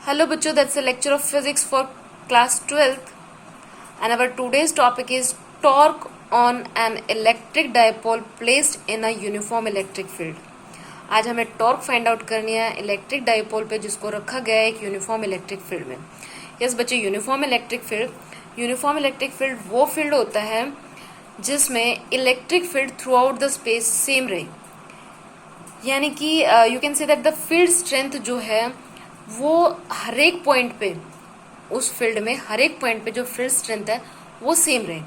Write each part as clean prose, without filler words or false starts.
Hello bachcho, that's a lecture of physics for class 12th and our today's topic is torque on an electric dipole placed in a uniform electric field. आज हमें torque find out करनी है electric dipole पे जिसको रखा गया है एक यूनिफॉर्म इलेक्ट्रिक फील्ड में. यस बच्चे, यूनिफॉर्म इलेक्ट्रिक फील्ड वो फील्ड होता है जिसमें electric field through out the space same रहे. यानी कि you can say that the field strength जो है वो हर एक पॉइंट पे, उस फील्ड में हर एक पॉइंट पे जो फील्ड स्ट्रेंथ है वो सेम रहे.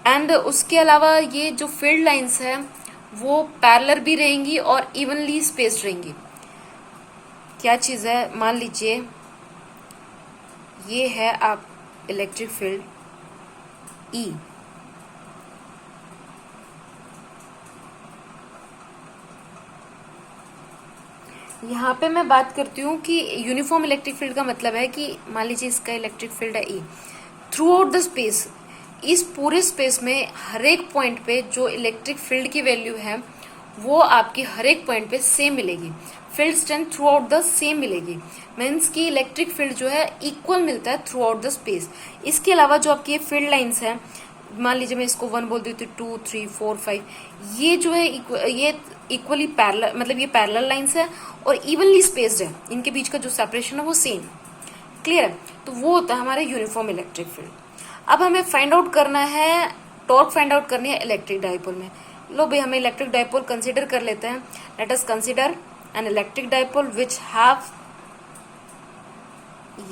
एंड उसके अलावा ये जो फील्ड लाइंस है वो पैरेलल भी रहेंगी और इवनली स्पेस्ड रहेंगी. क्या चीज है, मान लीजिए ये है आप इलेक्ट्रिक फील्ड E. यहाँ पे मैं बात करती हूँ कि यूनिफॉर्म इलेक्ट्रिक फील्ड का मतलब है कि मान लीजिए इसका इलेक्ट्रिक फील्ड है E. Through out the space, इस पूरे स्पेस में हर एक पॉइंट पे जो इलेक्ट्रिक फील्ड की वैल्यू है वो आपकी हर एक पॉइंट पे सेम मिलेगी. Field strength through out the same मिलेगी. मीन्स कि इलेक्ट्रिक फील्ड जो है इक्वल मिलता है थ्रू आउट द स्पेस. इसके अलावा जो आपकी ये फील्ड लाइंस है, मान लीजिए मैं इसको 1 बोल देती हूँ, 2, 3, 4, 5, ये जो है ये इक्वली पैरेलल, मतलब ये पैरेलल लाइंस है और इवनली स्पेस्ड है. इनके बीच का जो सेपरेशन है वो सेम. क्लियर है? तो वो होता है हमारा यूनिफॉर्म इलेक्ट्रिक फील्ड. अब हमें फाइंड आउट करना है, टॉर्क फाइंड आउट करनी है इलेक्ट्रिक डाइपोल में. लो भाई, हमें इलेक्ट्रिक डाइपोल कंसीडर कर लेते हैं. Let us consider an electric dipole which have,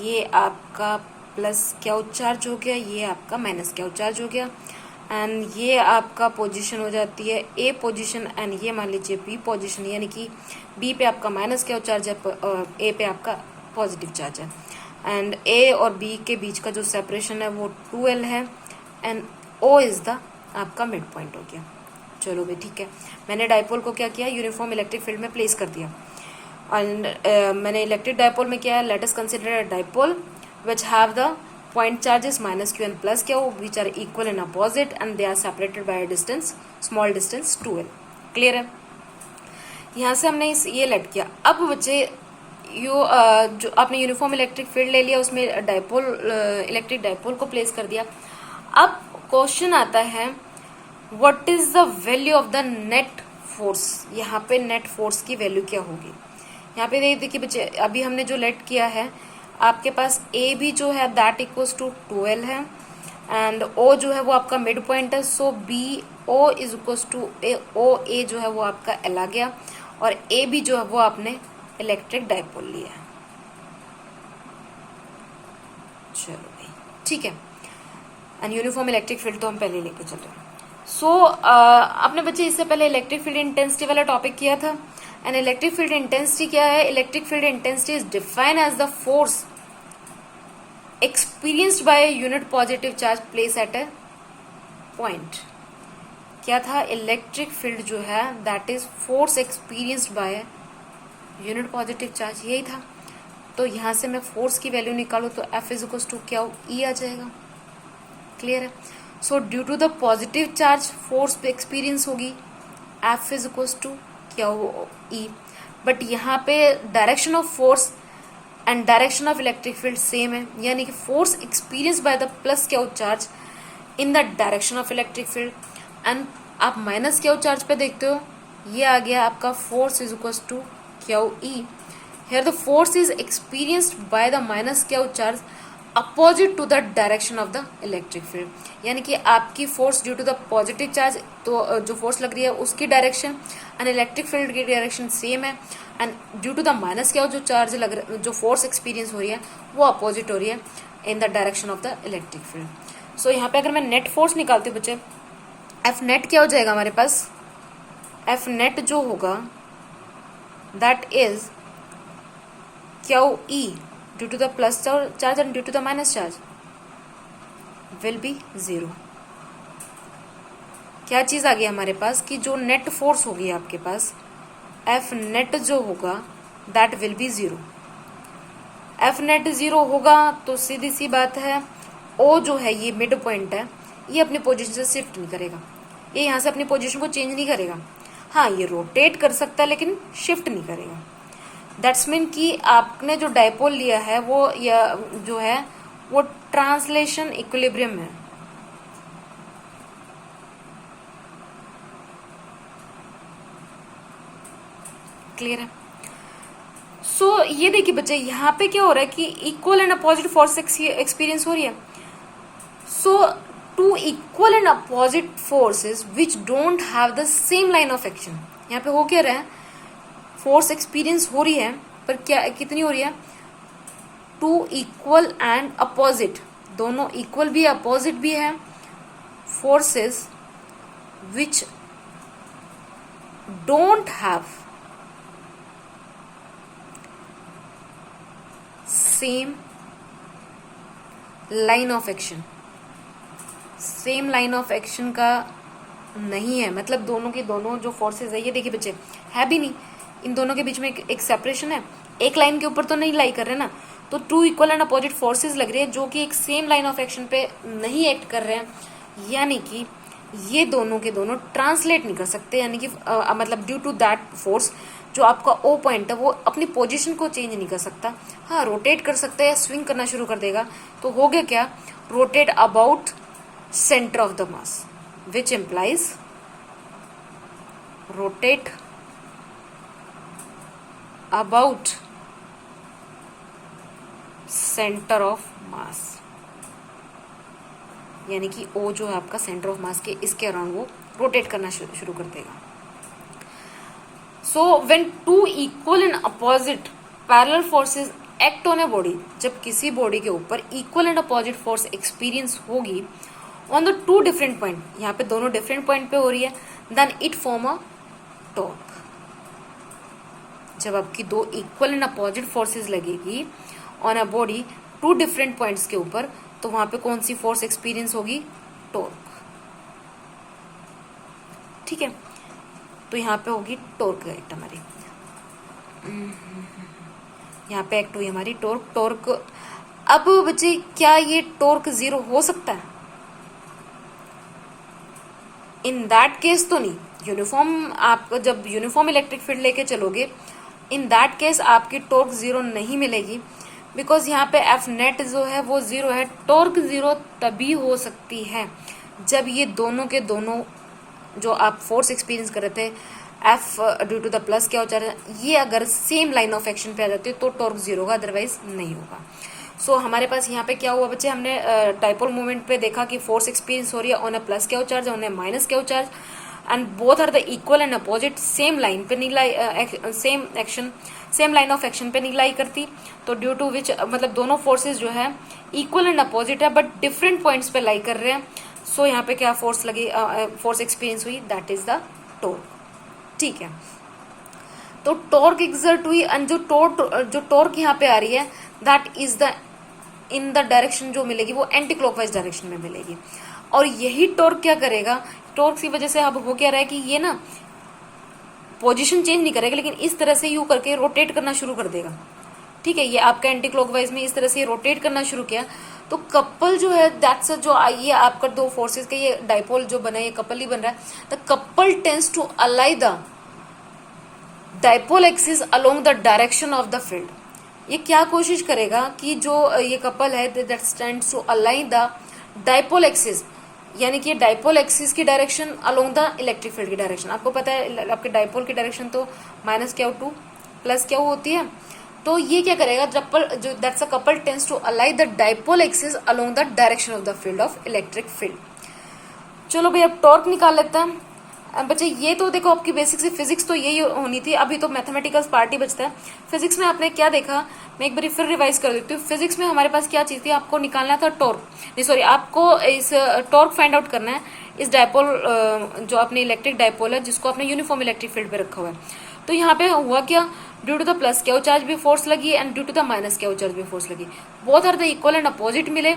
ये आपका प्लस क्या चार्ज हो गया, ये आपका माइनस क्या चार्ज हो गया, एंड ये आपका पोजीशन हो जाती है ए पोजीशन एंड ये मान लीजिए बी पोजीशन. यानी कि बी पे आपका माइनस क्या चार्ज है, ए पे आपका पॉजिटिव चार्ज है. एंड ए और बी के बीच का जो सेपरेशन है वो 2L है एंड O इज द आपका मिड पॉइंट हो गया. चलो भाई ठीक है, मैंने डाइपोल को क्या किया, यूनिफॉर्म इलेक्ट्रिक फील्ड में प्लेस कर दिया. एंड मैंने इलेक्ट्रिक डाइपोल में क्या है, let us consider a dipole which have the point charges minus q and plus q which are equal in opposite and they are separated by a distance, small distance 2L. Clear है? यहाँ से हमने ये late किया. अब बच्चे जो आपने यूनिफॉर्म इलेक्ट्रिक फील्ड ले लिया, उसमें डाइपोल, इलेक्ट्रिक डाइपोल को प्लेस कर दिया. अब क्वेश्चन आता है what is the value of the net force. यहाँ पे नेट फोर्स की वैल्यू क्या होगी. यहाँ पे देखिए बच्चे, अभी हमने जो लेट किया है आपके पास ए भी जो है दैट इक्वल्स टू 2L है एंड O जो है वो आपका मिड पॉइंट है. So B O is equals to O A जो है वो आपका L आ गया और ए भी जो है वो आपने इलेक्ट्रिक डाइपोल लिया है. चलो भाई ठीक है. एंड यूनिफॉर्म इलेक्ट्रिक फील्ड तो हम पहले लेके चल रहे हैं. सो आपने बच्चे इससे पहले इलेक्ट्रिक फील्ड इंटेंसिटी वाला टॉपिक किया था. एंड इलेक्ट्रिक फील्ड इंटेंसिटी क्या है? Electric field intensity is defined as the force experienced by a unit positive charge placed at a point. क्या था? इलेक्ट्रिक फील्ड जो है that is force experienced by unit positive charge, यही था. तो यहां से मैं फोर्स की वैल्यू निकालू तो F इज इक्वल टू क्या E आ जाएगा. क्लियर है? So due to the positive charge force पे एक्सपीरियंस होगी, F इज इक्वल टू क्या E. बट यहाँ पे direction of force and direction of electric field same है. यानी कि force experience by the plus क्या charge in the direction of electric field. And आप माइनस क्या चार्ज पे देखते हो, ये आ गया आपका फोर्स इज इक्वल टू क्या E. Here the force is experienced by the minus क्या charge opposite to the direction of the electric field. यानी कि आपकी force due to the positive charge, तो जो फोर्स लग रही है उसकी डायरेक्शन एंड इलेक्ट्रिक फील्ड की डायरेक्शन सेम है. And due to the minus क्या जो चार्ज लग रहा है, जो फोर्स एक्सपीरियंस हो रही है वो अपोजिट हो रही है in the direction of the electric field. So यहाँ पे अगर मैं नेट फोर्स निकालती हूँ बच्चे, एफ नेट क्या हो जाएगा हमारे पास, एफ नेट जो होगा दैट इज क्या E due to the plus charge and due to the minus charge will be 0. क्या चीज आ गई हमारे पास कि जो नेट फोर्स होगी आपके पास, F नेट जो होगा that will be 0. F net 0 होगा तो सीधी सी बात है O जो है ये मिड पॉइंट है, ये अपनी पोजीशन से शिफ्ट नहीं करेगा, ये यहाँ से अपनी पोजीशन को चेंज नहीं करेगा. हाँ, ये रोटेट कर सकता है लेकिन शिफ्ट नहीं करेगा. दैट्स मीन कि आपने जो डायपोल लिया है वो या जो है वो ट्रांसलेशन इक्विलिब्रियम है। क्लियर है? सो ये देखिए बच्चे, यहाँ पे क्या हो रहा है कि equal and opposite force experience हो रही है। So two equal and opposite forces which don't have the same line of action, यहाँ पे हो क्या रहा है, फोर्स एक्सपीरियंस हो रही है पर क्या कितनी हो रही है, टू इक्वल एंड अपोजिट, दोनों इक्वल भी है अपोजिट भी है, forces which don't have same line of action. Same line of action का नहीं है, मतलब दोनों की दोनों जो फोर्सेस है, ये देखिए बच्चे है भी नहीं, इन दोनों के बीच में एक सेपरेशन है, एक लाइन के ऊपर तो नहीं लाई कर रहे ना, तो two equal and opposite forces लग रही है जो कि एक सेम लाइन ऑफ एक्शन पे नहीं एक्ट कर रहे हैं, यानी कि ये दोनों के दोनों ट्रांसलेट नहीं कर सकते, यानी कि मतलब ड्यू टू दैट फोर्स जो आपका ओ पॉइंट है वो अपनी पोजीशन को चेंज नहीं कर सकता। हाँ, रोटेट कर सकता है या स्विंग करना शुरू कर देगा, तो हो गया क्या, rotate about centre of the mass, which implies rotate about centre of मास, यानी कि ओ जो है आपका सेंटर ऑफ मास के इसके अराउंड वो रोटेट करना शुरू कर देगा। So when two equal and opposite parallel forces act on a body, जब किसी बॉडी के ऊपर equal and opposite force experience होगी on the two different point, यहाँ पे दोनों डिफरेंट पॉइंट पे हो रही है, then it form a torque. जब आपकी दो इक्वल एंड अपोजिट फोर्सेस लगेगी on a body two different points के ऊपर, तो वहां पे कौन सी फोर्स एक्सपीरियंस होगी, टॉर्क। ठीक है, तो यहाँ पे होगी टॉर्क एक्ट हमारी, यहाँ पे एक्ट हुई हमारी टॉर्क। अब बच्चे क्या ये टॉर्क जीरो हो सकता है? इन दैट केस तो नहीं, यूनिफॉर्म आप जब यूनिफॉर्म इलेक्ट्रिक फील्ड लेके चलोगे, इन दैट केस आपकी टॉर्क जीरो नहीं मिलेगी, बिकॉज यहाँ पे एफ नेट जो है वो जीरो है। टॉर्क जीरो तभी हो सकती है जब ये दोनों के दोनों जो आप फोर्स एक्सपीरियंस कर रहे थे F due to the plus क्या हो जा रहा है, ये अगर सेम लाइन ऑफ एक्शन पे आ जाती है तो टॉर्क जीरो होगा, अदरवाइज नहीं होगा। सो हमारे पास यहाँ पे क्या हुआ बच्चे, हमने डाइपोल मूवमेंट पे देखा कि फोर्स एक्सपीरियंस हो रही है ऑन अ प्लस क्या चार्ज, ऑन ए माइनस क्या charge, and both are the equal and opposite, same line पे नहीं lie, same action same line of action पे नहीं लाई करती, तो ड्यू टू विच मतलब दोनों फोर्सेस जो है इक्वल एंड अपोजिट है बट डिफरेंट पॉइंट्स पे लाई कर रहे हैं। सो यहाँ पे क्या फोर्स लगी, फोर्स एक्सपीरियंस हुई, दैट इज द टॉर्क। ठीक है, तो टॉर्क एक्सर्ट हुई एंड जो टॉर्क यहाँ पे आ रही है that is the in the direction जो मिलेगी वो एंटी क्लॉकवाइज डायरेक्शन में मिलेगी, और यही टॉर्क क्या करेगा, टॉर्क की वजह से अब हो क्या रहा है कि ये ना पोजीशन चेंज नहीं करेगा, लेकिन इस तरह से यू करके रोटेट करना शुरू कर देगा। ठीक है, ये आपका एंटी क्लॉकवाइज में इस तरह से रोटेट करना शुरू किया, तो कपल जो है दैट्स जो ये आपका दो फोर्सेस का ये डाइपोल जो बना है ये कपल ही बन रहा है, द कपल टेंड्स टू अलाई the dipole axis along the direction of the field. ये क्या कोशिश करेगा कि जो ये कपल है that stands to align the dipole axis, यानी कि डाइपोल एक्सिस की direction along the electric field की डायरेक्शन। आपको पता है आपके डाइपोल की डायरेक्शन तो माइनस क्या टू प्लस क्या होती है, तो ये क्या करेगा जो that's a couple tends to align the dipole axis along the direction of the field of electric field. चलो भाई अब टॉर्क निकाल लेते हैं। बच्चे ये तो देखो आपकी बेसिक से फिजिक्स तो यही होनी थी, अभी तो मैथमेटिकल पार्ट ही बचता है। फिजिक्स में आपने क्या देखा, मैं एक बार फिर रिवाइज कर देती हूँ। फिजिक्स में हमारे पास क्या चीज थी, आपको निकालना था टॉर्क, नहीं सॉरी आपको इस टॉर्क फाइंड आउट करना है इस डायपोल जो अपने इलेक्ट्रिक डायपोल है जिसको आपने यूनिफॉर्म इलेक्ट्रिक फील्ड पे रखा हुआ है। तो यहाँ पे हुआ क्या, ड्यू टू द प्लस क्या चार्ज भी फोर्स लगी and due to the minus क्या चार्ज भी फोर्स लगी, both are the equal and opposite मिले।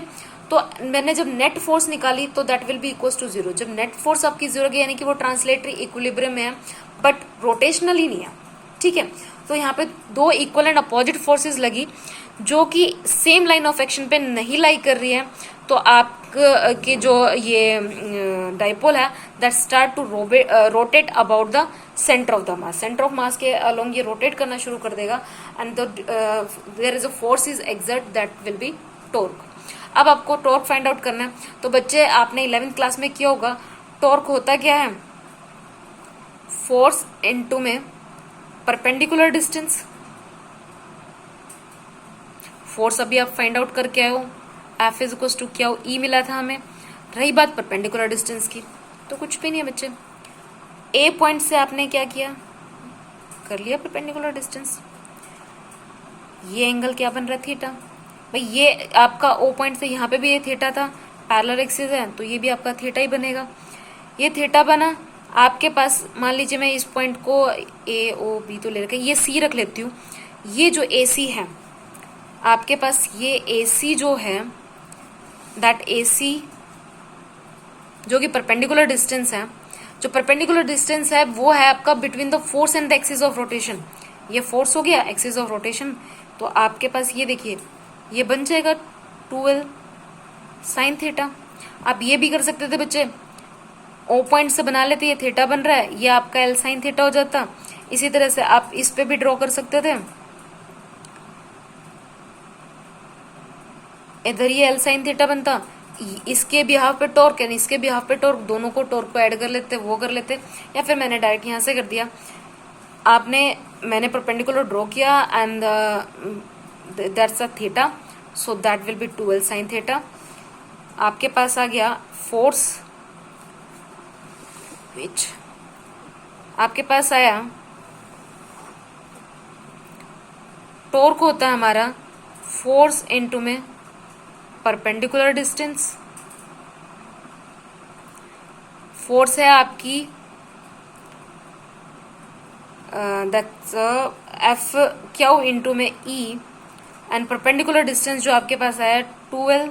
तो मैंने जब नेट फोर्स निकाली तो that will be equals to zero. जब नेट फोर्स आपकी जीरो की यानी कि वो ट्रांसलेटरी इक्विलिब्रियम में है बट रोटेशनल ही नहीं है। ठीक है, तो यहाँ पे दो इक्वल एंड अपोजिट फोर्सेस लगी जो कि सेम लाइन ऑफ एक्शन पे नहीं लाई कर रही है, तो आप के जो ये डाइपोल है that start to rotate about the centre of the mass, centre of mass के अलोंग ये रोटेट करना शुरू कर देगा and there is a force is exert that will be torque. अब आपको टॉर्क फाइंड आउट करना है। तो बच्चे आपने 11th क्लास में किया होगा, टॉर्क होता क्या है, फोर्स इनटू में परपेंडिकुलर डिस्टेंस। फोर्स अभी आप फाइंड आउट करके आए हो, एफ इज इक्वल टू क्या हो, ई मिला था हमें। रही बात परपेंडिकुलर डिस्टेंस की, तो कुछ भी नहीं है बच्चे, ए पॉइंट से आपने क्या किया, कर लिया परपेंडिकुलर डिस्टेंस। ये एंगल क्या बन रहा है, थीटा। भाई ये आपका ओ पॉइंट से यहाँ पे भी ये थीटा था, पैरेलल एक्सिस है, तो ये भी आपका थीटा ही बनेगा। ये थीटा बना, आपके पास मान लीजिए मैं इस पॉइंट को ए ओ बी तो ले रखा, ये सी रख लेती हूँ। ये जो ए सी है आपके पास, ये ए सी जो है दैट ए सी जो कि परपेंडिकुलर डिस्टेंस है, जो परपेंडिकुलर डिस्टेंस है वो है आपका between the force and the axis of rotation. ये फोर्स हो गया, एक्सिस ऑफ रोटेशन, तो आपके पास ये देखिए ये बन जाएगा 12 साइन थीटा। आप ये भी कर सकते थे बच्चे, ओ पॉइंट से बना लेते, ये थीटा बन रहा है, ये आपका एल साइन थीटा हो जाता। इसी तरह से आप इस पे भी ड्रॉ कर सकते थे, इधर ये एल साइन थीटा बनता, इसके बिहाफ पे टॉर्क है, इसके बिहाफ पे टॉर्क, दोनों को टॉर्क को ऐड कर लेते, वो कर लेते, या फिर मैंने डायरेक्ट यहाँ से कर दिया। मैंने परपेंडिकुलर ड्रॉ किया and that's a theta, so that will B 12 sine theta. आपके पास आ गया फोर्स, विच आपके पास आया, टॉर्क होता है हमारा फोर्स इनटू में परपेंडिकुलर डिस्टेंस। फोर्स है आपकी दैट्स एफ क्यू इनटू में ई, एंड परपेंडिकुलर डिस्टेंस जो आपके पास आया 12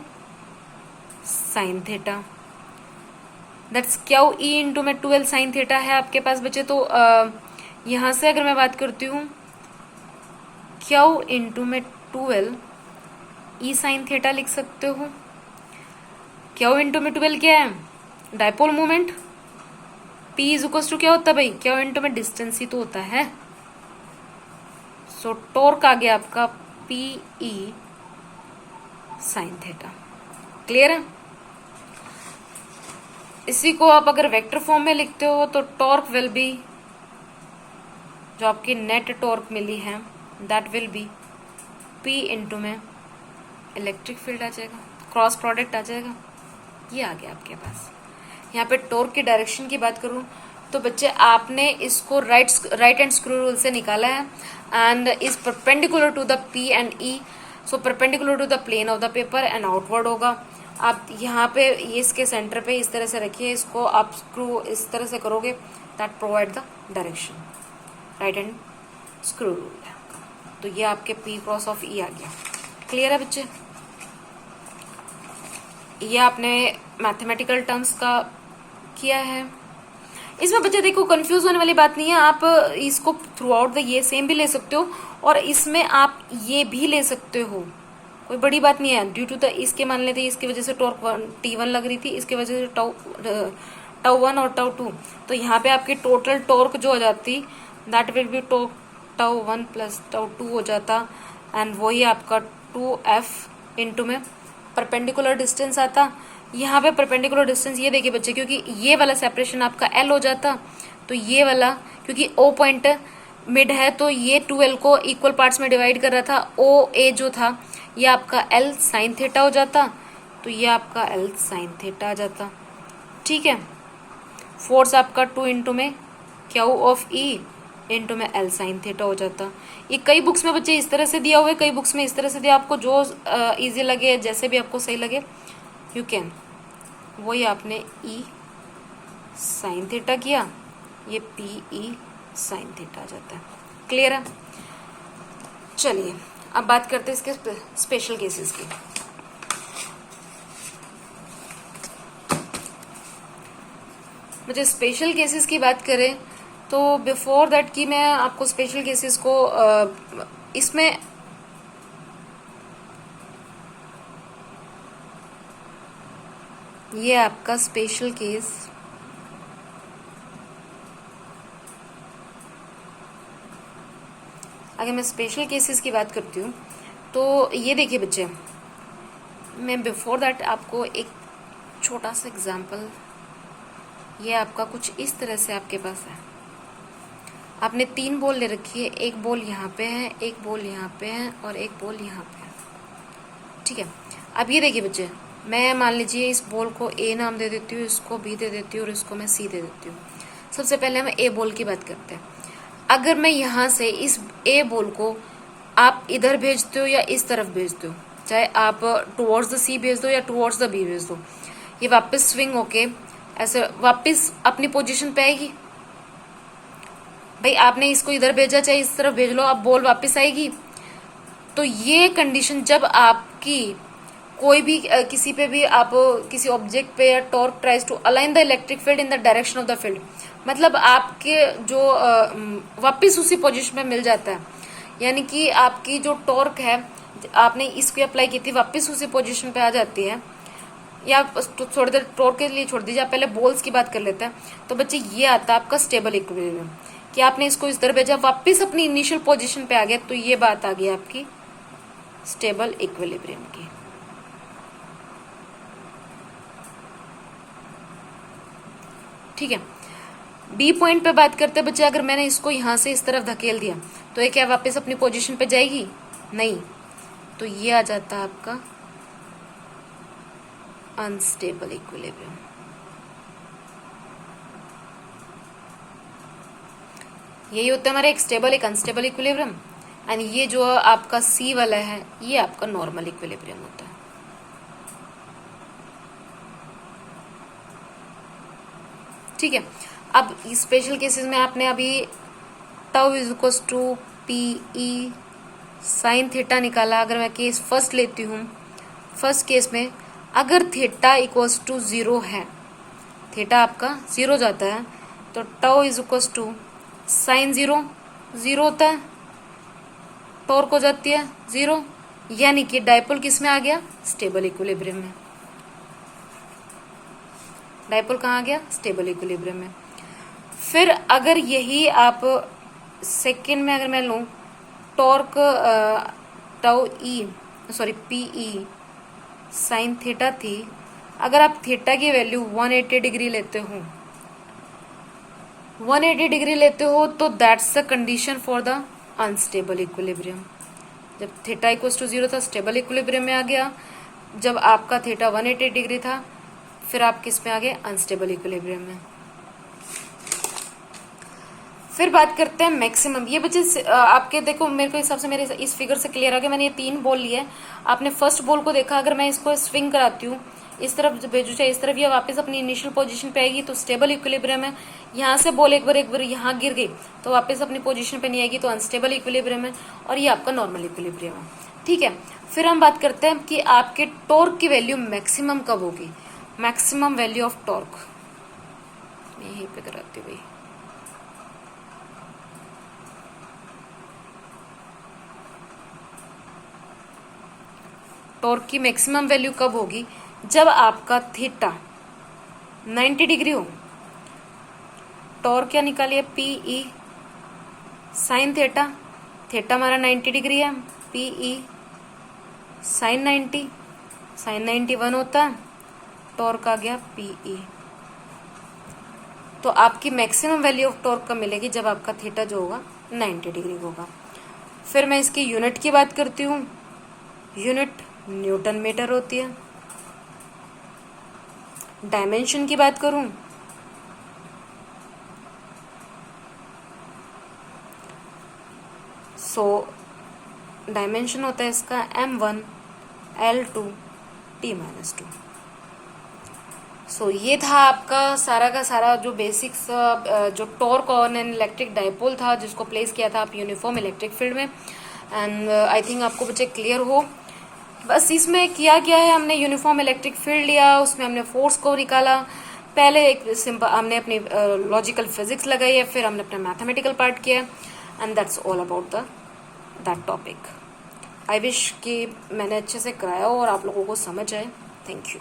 sine theta, that's Q E into में 12 साइन थीटा है आपके पास बचे। तो यहां से अगर मैं बात करती हूँ क्यू इंटू में 12 ई साइन थीटा लिख सकते हो। क्यू इंटू में 12 क्या है, dipole moment. P is equal to क्या होता है भाई, क्यू इंटू में डिस्टेंस ही तो होता है। सो टॉर्क आ गया आपका P E sine theta. Clear है। इसी को आप अगर वेक्टर फॉर्म में लिखते हो तो टॉर्क विल बी, जो आपकी नेट टॉर्क मिली है that will B P into में इलेक्ट्रिक फील्ड आ जाएगा, क्रॉस प्रोडक्ट आ जाएगा, ये आ गया आपके पास। यहाँ पे टॉर्क की डायरेक्शन की बात करूं तो बच्चे आपने इसको राइट हैंड स्क्रू रूल से निकाला है, and is perpendicular to the P and E, so perpendicular to the plane of the paper and outward होगा। आप यहाँ पे ये इसके सेंटर पे इस तरह से रखिए, इसको आप स्क्रू इस तरह से करोगे that provide the direction, right hand screw rule है। तो ये आपके पी क्रॉस ऑफ ई आ गया। क्लियर है बच्चे। ये आपने मैथमेटिकल टर्म्स का किया है। इसमें बच्चे देखो कंफ्यूज होने वाली बात नहीं है, आप इसको थ्रू आउट द ये सेम भी ले सकते हो और इसमें आप ये भी ले सकते हो, कोई बड़ी बात नहीं है। ड्यू टू द इसके मान लेते इसकी वजह से टॉर्क T1 लग रही थी, इसकी वजह से टाउ 1 और टाउ 2, तो यहाँ पे आपकी टोटल टॉर्क जो हो जाती that will B tau 1 plus tau 2 हो जाता, एंड वही आपका 2F इंटू में परपेंडिकुलर डिस्टेंस आता। यहाँ पे परपेंडिकुलर डिस्टेंस ये देखिए बच्चे, क्योंकि ये वाला सेपरेशन आपका L हो जाता, तो ये वाला क्योंकि O पॉइंट मिड है तो ये 2L को इक्वल पार्ट्स में डिवाइड कर रहा था, OA जो था ये आपका L साइन थीटा हो जाता, तो ये आपका L साइन थीटा आ जाता। ठीक है। फोर्स आपका 2 इंटू में क्यू ऑफ ई इंटू में L साइन थीटा हो जाता। ये कई बुक्स में बच्चे इस तरह से दिया हुआ है, कई बुक्स में इस तरह से दिया, आपको जो इजी लगे जैसे भी आपको सही लगे यू कैन, वही आपने E साइन थीटा किया, ये PE साइन थीटा आ जाता है। क्लियर है। चलिए अब बात करते हैं इसके स्पेशल केसेस की। मुझे स्पेशल केसेस की बात करें तो बिफोर दैट कि मैं आपको स्पेशल केसेस को इसमें ये आपका स्पेशल केस अगर मैं स्पेशल केसेस की बात करती हूँ तो ये देखिए बच्चे, मैं बिफोर दैट आपको एक छोटा सा एग्जांपल, ये आपका कुछ इस तरह से आपके पास है। आपने 3 बॉल ले रखी है, एक बॉल यहाँ पे है, एक बॉल यहाँ पे है और एक बॉल यहाँ पे है, ठीक है। अब ये देखिए बच्चे, मैं मान लीजिए इस बॉल को ए नाम दे देती हूँ, इसको बी दे देती हूँ और इसको मैं सी दे देती हूँ। सबसे पहले हम ए बॉल की बात करते हैं। अगर मैं यहाँ से इस ए बॉल को आप इधर भेजते हो या इस तरफ भेजते हो, चाहे आप टुवर्ड्स द सी भेज दो या टुवर्ड्स द बी भेज दो, ये वापस स्विंग होके ऐसे वापस अपनी पोजीशन पे आएगी। भाई आपने इसको इधर भेजा, चाहे इस तरफ भेज लो, आप बॉल वापस आएगी। तो ये कंडीशन जब आपकी कोई भी किसी पे भी आप किसी ऑब्जेक्ट पे या torque tries to align the electric field in the direction of the field, मतलब आपके जो वापस उसी पोजीशन में मिल जाता है, यानी कि आपकी जो टॉर्क है आपने इसको अप्लाई की थी वापस उसी पोजीशन पे आ जाती है। या तो थोड़ी देर टॉर्क के लिए छोड़ दीजिए, आप पहले बॉल्स की बात कर लेते हैं। तो बच्चे ये आता है आपका स्टेबल इक्विलिब्रियम, कि आपने इसको इस तरह भेजा वापस अपनी इनिशियल पोजीशन पे आ गया, तो ये बात आ गई आपकी स्टेबल इक्विलिब्रियम की। ठीक है, बी पॉइंट पे बात करते हैं बच्चे। अगर मैंने इसको यहां से इस तरफ धकेल दिया तो ये क्या वापस अपनी पोजीशन पे जाएगी? नहीं, तो ये आ जाता है आपका अनस्टेबल इक्विलिब्रियम। यही होता है हमारा एक स्टेबल एक अनस्टेबल इक्विलिब्रियम। एंड ये जो आपका सी वाला है ये आपका नॉर्मल इक्विलिब्रियम होता है। ठीक है, अब स्पेशल केसेस में आपने अभी tau is equal to P E sine theta निकाला। अगर मैं केस फर्स्ट लेती हूँ, फर्स्ट केस में अगर थीटा इक्वल्स टू 0 है, थीटा आपका 0 जाता है, तो tau is equal to sine 0 होता है, टॉर्क हो जाती है 0, यानी कि डायपोल किस में आ गया? स्टेबल इक्विलिब्रियम में। डायपोल कहाँ आ गया? स्टेबल इक्विलिब्रियम में। फिर अगर यही आप सेकेंड में अगर मैं लूँ torque tau E sorry P E sine theta थी, अगर आप थीटा की वैल्यू 180 डिग्री लेते हो, 180 डिग्री लेते हो, तो that's the condition for the unstable equilibrium. जब थीटा इक्वल्स टू 0 था, स्टेबल इक्विलिब्रियम में आ गया। जब आपका थीटा 180 डिग्री था, फिर आप किस में आ गए? अनस्टेबल इक्विलिब्रियम में। फिर बात करते हैं मैक्सिमम। ये बच्चे आपके देखो, मेरे को हिसाब से मेरे इस फिगर से क्लियर आ गया। मैंने ये 3 बॉल लिए, आपने फर्स्ट बॉल को देखा, अगर मैं इसको स्विंग कराती हूँ, इस तरफ भेजू चाहे इस तरफ, ये वापस अपनी इनिशियल पोजीशन पे आएगी, तो स्टेबल इक्विलिब्रियम है। यहाँ से बॉल एक बार यहाँ गिर गई तो वापस अपनी पोजीशन पे नहीं आएगी, तो अनस्टेबल इक्विलिब्रियम है। और ये आपका नॉर्मल इक्विलिब्रियम है। ठीक है, फिर हम बात करते हैं कि आपके टॉर्क की वैल्यू मैक्सिमम कब होगी। मैक्सिमम वैल्यू ऑफ टॉर्क मैं यहीं पे कराती हूँ भाई। टॉर्क की मैक्सिमम वैल्यू कब होगी? जब आपका थीटा 90 डिग्री हो। टॉर्क क्या निकालिए? P E sine theta, theta हमारा 90 डिग्री है, पी ई साइन 90, साइन 90 1 होता है, टॉर्क आ गया पी ई। तो आपकी मैक्सिमम वैल्यू ऑफ टॉर्क कब मिलेगी? जब आपका थीटा जो होगा 90 डिग्री होगा। फिर मैं इसकी यूनिट की बात करती हूँ। यूनिट न्यूटन मीटर होती है। डायमेंशन की बात करूं, डायमेंशन होता है इसका M1 L2 T-2। ये था आपका सारा का सारा जो बेसिक्स जो torque on an electric dipole था, जिसको प्लेस किया था आप यूनिफॉर्म इलेक्ट्रिक फील्ड में। एंड आई थिंक आपको बच्चे क्लियर हो। बस इसमें किया क्या है, हमने यूनिफॉर्म इलेक्ट्रिक फील्ड लिया, उसमें हमने फोर्स को निकाला, पहले एक सिंपल हमने अपनी लॉजिकल फिजिक्स लगाई है, फिर हमने अपना मैथमेटिकल पार्ट किया, and that's all about that topic. I wish कि मैंने अच्छे से कराया हो और आप लोगों को समझ आए। Thank you.